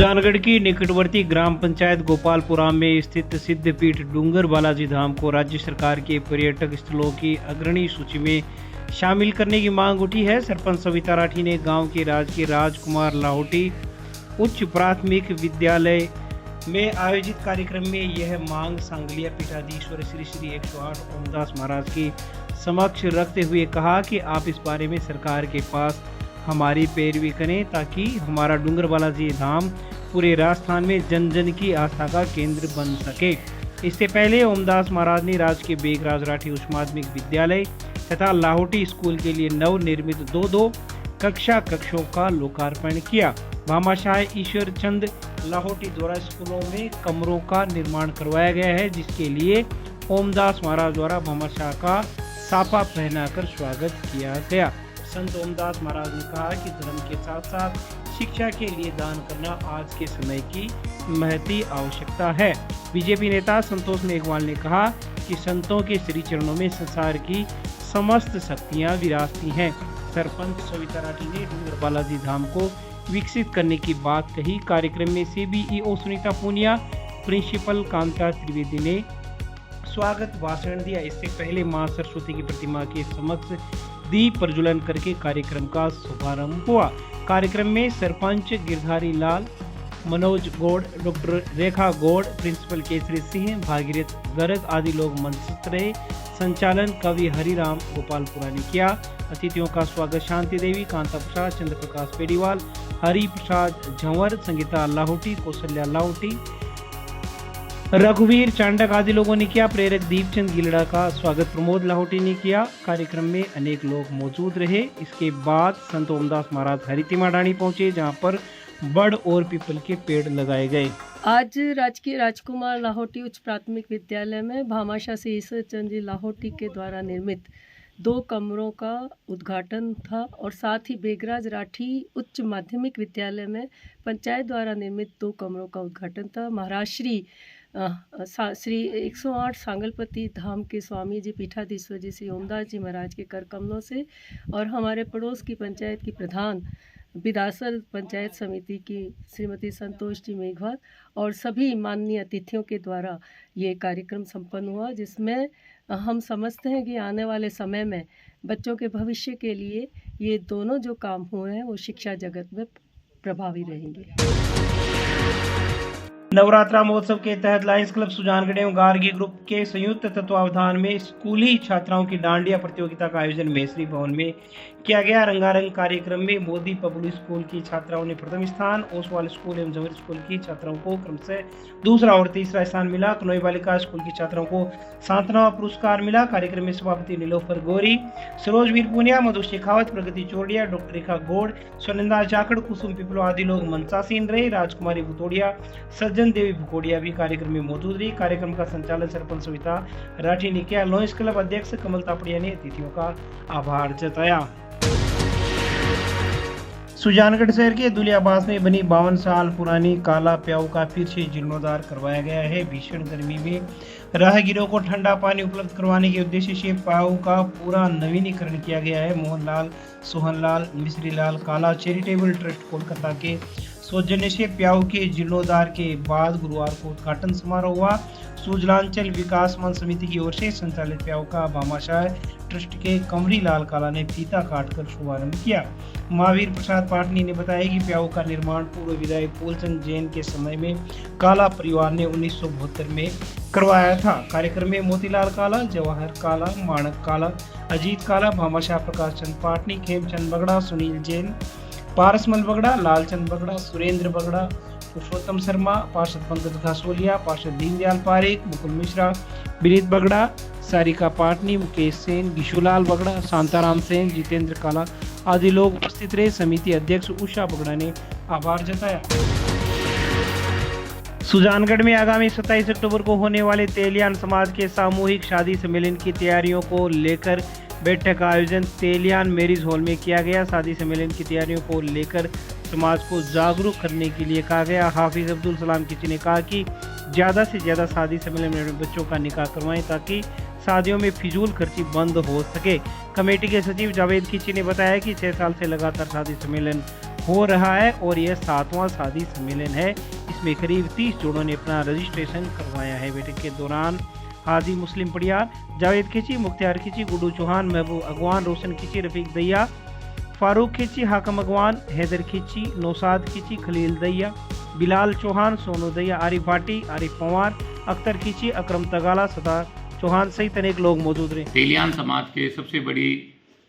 सुजानगढ़ की निकटवर्ती ग्राम पंचायत गोपालपुरा में स्थित सिद्धपीठ डूंगर बालाजी धाम को राज्य सरकार के पर्यटक स्थलों की अग्रणी सूची में शामिल करने की मांग उठी है। सरपंच सविता राठी ने गांव के राजकीय राजकुमार लाहौटी उच्च प्राथमिक विद्यालय में आयोजित कार्यक्रम में यह मांग सांगलिया पीठाधीश्वर श्री श्री 108 ओमदास महाराज के समक्ष रखते हुए कहा कि आप इस बारे में सरकार के पास हमारी पैरवी करें ताकि हमारा डूंगर बालाजी धाम पूरे राजस्थान में जन जन की आस्था का केंद्र बन सके। इससे पहले ओमदास महाराज ने राजकीय बेगराज राठी उच्च माध्यमिक विद्यालय तथा लाहौटी स्कूल के लिए नव निर्मित दो कक्षों का लोकार्पण किया। भामाशाह ईश्वर चंद लाहौटी द्वारा स्कूलों में कमरों का निर्माण करवाया गया है, जिसके लिए ओमदास महाराज द्वारा भामाशाह का साफा पहनाकर स्वागत किया गया। संत ओमदास महाराज ने कहा कि धर्म के साथ साथ शिक्षा के लिए दान करना आज के समय की महती आवश्यकता है। बीजेपी नेता संतोष मेघवाल ने कहा कि संतों के श्री चरणों में संसार की समस्त शक्तियां विराजती हैं। सरपंच सविता राठी ने डूंगर बालाजी धाम को विकसित करने की बात कही। कार्यक्रम में CBEO सुनीता पूनिया, प्रिंसिपल कांता त्रिवेदी ने स्वागत भाषण दिया। इससे पहले मां सरस्वती की प्रतिमा के समक्ष दीप प्रज्वलन करके कार्यक्रम का शुभारंभ हुआ। कार्यक्रम में सरपंच गिरधारी लाल, मनोज गौड़, डॉक्टर रेखा गौड़, प्रिंसिपल केसरी सिंह, भागीरथ गर्ग आदि लोग मंचस्थ रहे। संचालन कवि हरिराम गोपालपुरा ने किया। अतिथियों का स्वागत शांति देवी, कांता प्रसाद, चंद्र प्रकाश पेड़ीवाल, हरि प्रसाद झंवर, संगीता लाहौटी, कौशल्या लाहौटी, रघुवीर चांडक आदि लोगों ने किया। प्रेरक दीपचंद गिलड़ा का स्वागत प्रमोद लाहौटी ने किया। कार्यक्रम में अनेक लोग मौजूद रहे। इसके बाद संत ओमदास महाराज हरितिमा डाणी पहुंचे, जहां पर बड़ और पीपल के पेड़ लगाए गए। आज राजकीय राजकुमार लाहौटी उच्च प्राथमिक विद्यालय में भामाशाह से ईश्वर चंद जी लाहौटी के द्वारा निर्मित 2 कमरों का उद्घाटन था और साथ ही बेगराज राठी उच्च माध्यमिक विद्यालय में पंचायत द्वारा निर्मित 2 कमरों का उद्घाटन था। महाराज श्री 108 सांगलपति धाम के स्वामी जी पीठाधीश्वर जी श्री ओमदास जी महाराज के कर कमलों से और हमारे पड़ोस की पंचायत की प्रधान बिदासल पंचायत समिति की श्रीमती संतोष जी मेघवाल और सभी माननीय अतिथियों के द्वारा ये कार्यक्रम संपन्न हुआ, जिसमें हम समझते हैं कि आने वाले समय में बच्चों के भविष्य के लिए ये दोनों जो काम हुए हैं वो शिक्षा जगत में प्रभावी रहेंगे। नवरात्रा महोत्सव के तहत लायंस क्लब सुजानगढ़ एवं गार्गी ग्रुप के संयुक्त तत्वावधान में स्कूली छात्राओं की डांडिया प्रतियोगिता का आयोजन मेसरी भवन में किया गया। रंगारंग कार्यक्रम में मोदी पब्लिक स्कूल की छात्राओं ने प्रथम स्थान, ओसवाल स्कूल एवं जमर स्कूल की छात्राओं को क्रमशः दूसरा और तीसरा स्थान मिला। कनोई बालिका स्कूल की छात्राओं को सांत्वना पुरस्कार मिला। कार्यक्रम में सभापति नीलोफर गौरी, सरोजवीर पूनिया, मधु शेखावत, प्रगति चोड़िया, डॉक्टर रेखा गौड़, स्वनिंदा जाखड़, कुसुम पिपलो आदि लोग मंचासीन रहे। राजकुमारी भुतोड़िया, सज्जन देवी भुकोड़िया भी कार्यक्रम में मौजूद रही। कार्यक्रम का संचालन सरपंच सविता राठी ने किया। लॉयंस क्लब अध्यक्ष कमल तापड़िया ने अतिथियों का आभार जताया। सुजानगढ़ शहर के दुलियाबास में बनी 52 साल पुरानी काला प्याऊ का फिर से जीर्णोद्धार करवाया गया है। भीषण गर्मी में राहगीरों को ठंडा पानी उपलब्ध करवाने के उद्देश्य से प्याऊ का पूरा नवीनीकरण किया गया है। मोहनलाल, सोहनलाल, मिश्रीलाल काला चैरिटेबल ट्रस्ट कोलकाता के सौजन्य से प्याऊ के जीर्णोद्धार के बाद गुरुवार को उद्घाटन समारोह हुआ। सुजलांचल विकास मंच समिति की ओर से संचालित प्याऊ का भामाशाह ट्रस्ट के कमरी लाल काला ने फीता काटकर शुभारंभ किया। महावीर प्रसाद पाटनी ने बताया कि प्याऊ का निर्माण पूर्व विधायक फूलचंद जैन के समय में काला परिवार ने 1972 में करवाया था। कार्यक्रम में मोतीलाल काला, जवाहर काला, माणक काला, अजीत काला, भामाशाह प्रकाश चंद पाटनी, खेमचंद बगड़ा, सुनील जैन, पारसमल बगड़ा, लालचंद बगड़ा, सुरेंद्र बगड़ा, पुरुषोत्तम शर्मा, पार्षद पंकज घासोलिया, पार्षद दीनदयाल पारेख, मुकुल मिश्रा, विनीत बगड़ा, सारिका पाटनी, मुकेश सेन, गिशुलाल बगड़ा, शांताराम सेन, जितेंद्र काला आदि लोग उपस्थित रहे। समिति अध्यक्ष उषा बगड़ा ने आभार जताया। सुजानगढ़ में आगामी 27 अक्टूबर को होने वाले तेलियान समाज के सामूहिक शादी सम्मेलन की तैयारियों को लेकर बैठक का आयोजन तेलियान मैरिज हॉल में किया गया। शादी सम्मेलन की तैयारियों को लेकर समाज को जागरूक करने के लिए कहा गया। हाफिज अब्दुल सलाम किची ने कहा कि ज़्यादा से ज़्यादा शादी सम्मेलन में बच्चों का निकाह करवाएं ताकि शादियों में फिजूल खर्ची बंद हो सके। कमेटी के सचिव जावेद किची ने बताया कि 6 साल से लगातार शादी सम्मेलन हो रहा है और यह 7वां शादी सम्मेलन है। इसमें करीब 30 जोड़ों ने अपना रजिस्ट्रेशन करवाया है। बैठक के दौरान हाजी मुस्लिम पड़ियार, जावेद खिची, मुख्तियार खिची, गुड्डू चौहान, महबूब अगवान, रोशन खिची, रफीक दैया, फारूक खिची, हाकम अगवान, हैदर खिची, नौसाद खिची, खलील दैया, बिलाल चौहान, सोनू दैया, आरिफ भाटी, आरिफ पवार, अख्तर खिची, अकरम तगाला, सदा चौहान सहित अनेक लोग मौजूद रहे। तेलियान समाज के सबसे बड़ी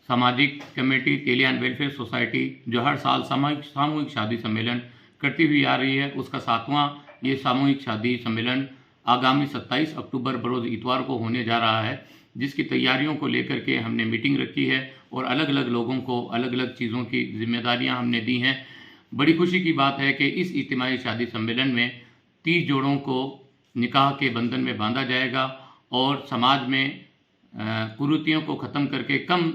सामाजिक कमेटी तेलियान वेलफेयर सोसाइटी जो हर साल सामूहिक शादी सम्मेलन करती हुई आ रही है, उसका 7वां ये सामूहिक शादी सम्मेलन आगामी 27 अक्टूबर बरोज़ इतवार को होने जा रहा है, जिसकी तैयारियों को लेकर के हमने मीटिंग रखी है और अलग अलग लोगों को अलग अलग चीज़ों की जिम्मेदारियां हमने दी हैं। बड़ी खुशी की बात है कि इस इज्तिमाई शादी सम्मेलन में 30 जोड़ों को निकाह के बंधन में बांधा जाएगा और समाज में कुरीतियों को ख़त्म करके कम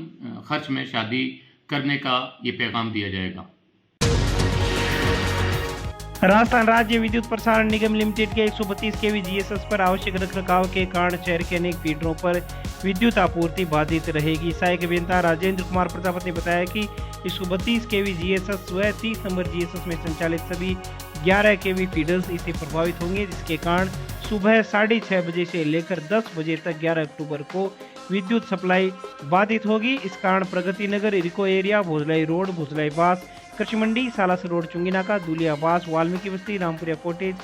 खर्च में शादी करने का ये पैगाम दिया जाएगा। राजस्थान राज्य विद्युत प्रसारण निगम लिमिटेड के 132 केवी जीएसएस पर आवश्यक रखरखाव के कारण शहर के अनेक फीडरों पर विद्युत आपूर्ति बाधित रहेगी। सहायक अभियंता राजेंद्र कुमार प्रजापति ने बताया कि 132 केवी जीएसएस व 30 नंबर जीएसएस में संचालित सभी 11 केवी फीडर्स इससे प्रभावित होंगे, जिसके कारण सुबह 6:30 बजे से लेकर 10 बजे तक 11 अक्टूबर को विद्युत सप्लाई बाधित होगी। इस कारण प्रगति नगर, इरिको एरिया, भोजलाई रोड, भोजलाई बास, कृषि मंडी, सालासर रोड, चुंगीनाका, दूलिया बास, वाल्मीकि बस्ती, Rampuria cottage,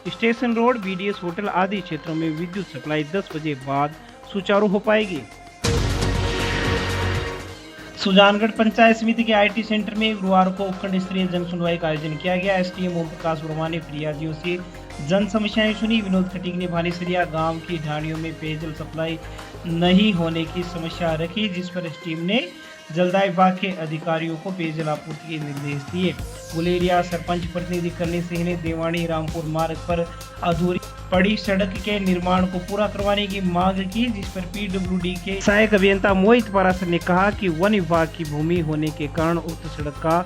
station road, BDS hotel आदि क्षेत्रों में विद्युत सप्लाई 10 बजे बाद सुचारू हो पाएगी। सुजानगढ़ पंचायत समिति के आईटी सेंटर में गुरुवार को उपखंड स्तरीय जन सुनवाई का आयोजन किया गया। एसडीएम ओम प्रकाश वर्मा ने फिरियादियों से जन समस्याएं सुनी। विनोद खटीक ने भानीसरिया गांव की ढाणियों में पेयजल सप्लाई नहीं होने की समस्या रखी, जिस पर टीम ने जलदाय विभाग के अधिकारियों को पेयजल आपूर्ति के निर्देश दिए। गुलेरिया सरपंच प्रतिनिधि करने सिंह ने देवानी रामपुर मार्ग पर अधूरी पड़ी सड़क के निर्माण को पूरा करवाने की मांग की, जिस पर पीडब्ल्यूडी के सहायक अभियंता मोहित पारासर ने कहा कि वन विभाग की भूमि होने के कारण उक्त सड़क का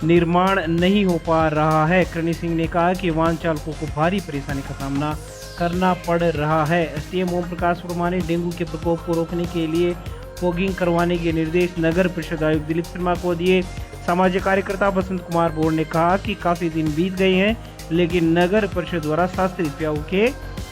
निर्माण नहीं हो पा रहा है। करणी सिंह ने कहा कि वाहन चालकों को भारी परेशानी का सामना करना पड़ रहा है। एसडीएम ओम प्रकाश वर्मा ने डेंगू के प्रकोप को रोकने के लिए फॉगिंग करवाने के निर्देश नगर परिषद आयुक्त दिलीप शर्मा को दिए। सामाजिक कार्यकर्ता बसंत कुमार बोर ने कहा कि काफी दिन बीत गए हैं, लेकिन नगर परिषद द्वारा शास्त्री प्याऊ के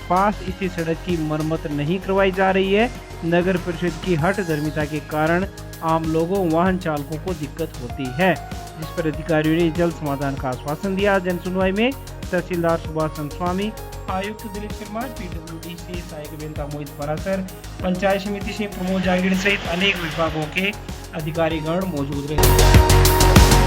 पास इसी सड़क की मरम्मत नहीं करवाई जा रही है। नगर परिषद की हठधर्मिता के कारण आम लोगों, वाहन चालकों को दिक्कत होती है, जिस पर अधिकारियों ने जल्द समाधान का आश्वासन दिया। जन सुनवाई में तहसीलदार सुभाष चंद्र स्वामी, आयुक्त दिलीप शर्मा, पीडब्ल्यूडी से सहायक अभियंता मोहित पारासर, पंचायत समिति से प्रमोद जागीर सहित अनेक विभागों के अधिकारीगण मौजूद रहे।